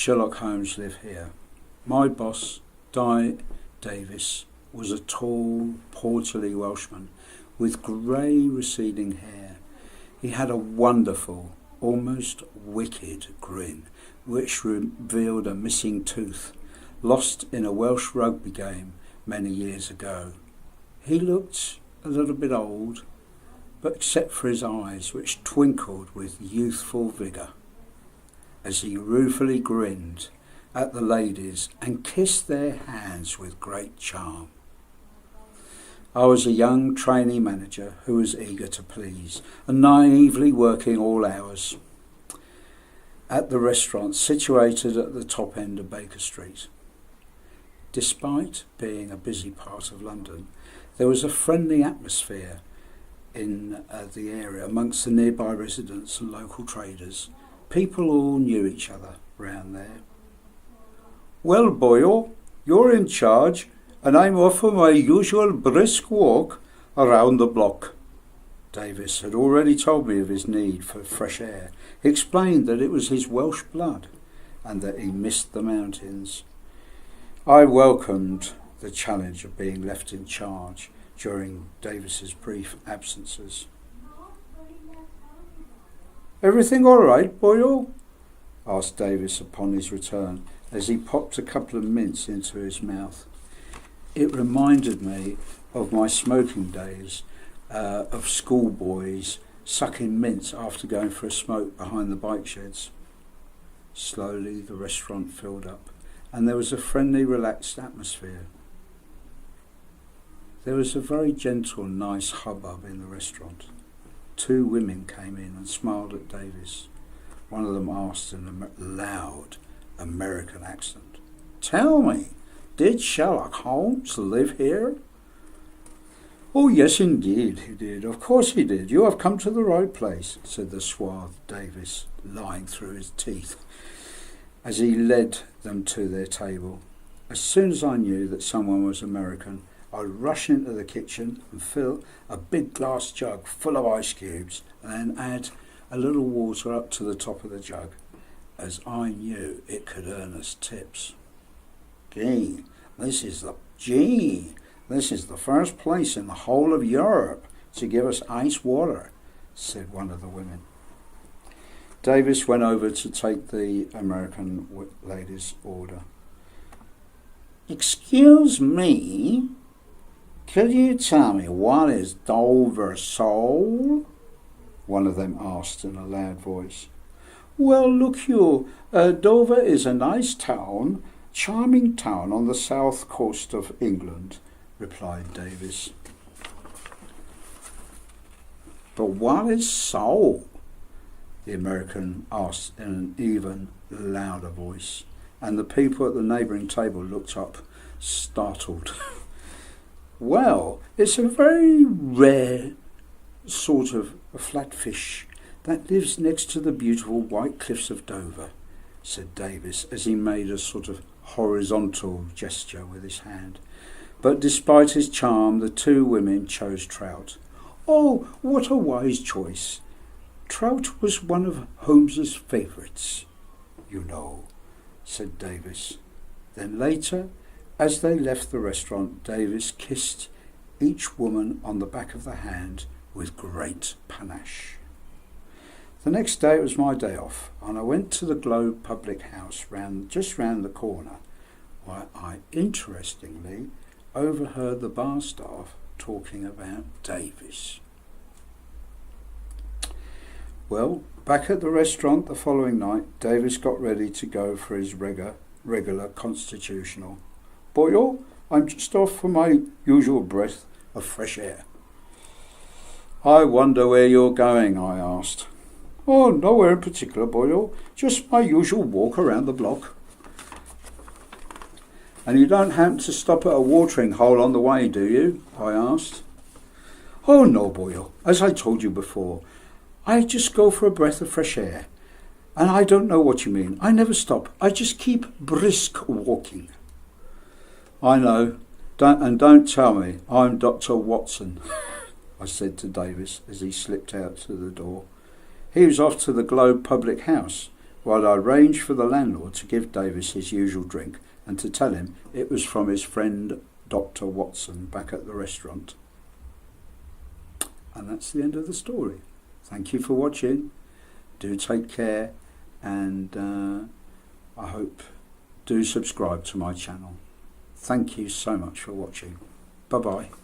Sherlock Holmes live here. My boss, Davis, was a tall, portly Welshman with grey receding hair. He had a wonderful, almost wicked grin, which revealed a missing tooth, lost in a Welsh rugby game many years ago. He looked a little bit old, but except for his eyes, which twinkled with youthful vigour, as he ruefully grinned at the ladies and kissed their hands with great charm. I was a young trainee manager who was eager to please and naively working all hours at the restaurant situated at the top end of Baker Street. Despite being a busy part of London, there was a friendly atmosphere in the area amongst the nearby residents and local traders. People all knew each other round there. "Well, Boyle, you're in charge, and I'm off for my usual brisk walk around the block." Davis had already told me of his need for fresh air. He explained that it was his Welsh blood and that he missed the mountains. I welcomed the challenge of being left in charge during Davis's brief absences. "Everything all right, Boyle?" asked Davis upon his return, as he popped a couple of mints into his mouth. It reminded me of my smoking days, of schoolboys sucking mints after going for a smoke behind the bike sheds. Slowly the restaurant filled up, and there was a friendly, relaxed atmosphere. There was a very gentle, nice hubbub in the restaurant. 2 women came in and smiled at Davis. One of them asked in a loud American accent, "Tell me, did Sherlock Holmes live here?" "Oh, yes, indeed he did. Of course he did. You have come to the right place," said the suave Davis, lying through his teeth, as he led them to their table. As soon as I knew that someone was American, I'd rush into the kitchen and fill a big glass jug full of ice cubes and then add a little water up to the top of the jug, as I knew it could earn us tips. This is the first place in the whole of Europe to give us ice water," said one of the women. Davis went over to take the American lady's order. "Excuse me, could you tell me what is Dover Sole?" one of them asked in a loud voice. "Well, look you, Dover is a nice town, charming town on the south coast of England," replied Davis. "But what is Sole?" the American asked in an even louder voice, and the people at the neighbouring table looked up, startled. "Well, it's a very rare sort of a flatfish that lives next to the beautiful white cliffs of Dover," said Davis, as he made a sort of horizontal gesture with his hand. But despite his charm, the 2 women chose trout. "Oh, what a wise choice. Trout was one of Holmes's favourites, you know," said Davis. Then later, as they left the restaurant, Davis kissed each woman on the back of the hand with great panache. The next day it was my day off, and I went to the Globe public house just round the corner, where I interestingly overheard the bar staff talking about Davis. Well, back at the restaurant the following night, Davis got ready to go for his regular constitutional. "Boyle, I'm just off for my usual breath of fresh air." "I wonder where you're going?" I asked. "Oh, nowhere in particular, Boyle. Just my usual walk around the block." "And you don't happen to stop at a watering hole on the way, do you?" I asked. "Oh, no, Boyle. As I told you before, I just go for a breath of fresh air. And I don't know what you mean. I never stop. I just keep brisk walking." "I know. Don't tell me I'm Dr. Watson," I said to Davis as he slipped out to the door. He was off to the Globe public house, while I arranged for the landlord to give Davis his usual drink and to tell him it was from his friend Dr. Watson back at the restaurant. And that's the end of the story. Thank you for watching. Do take care, and I hope do subscribe to my channel. Thank you so much for watching. Bye bye.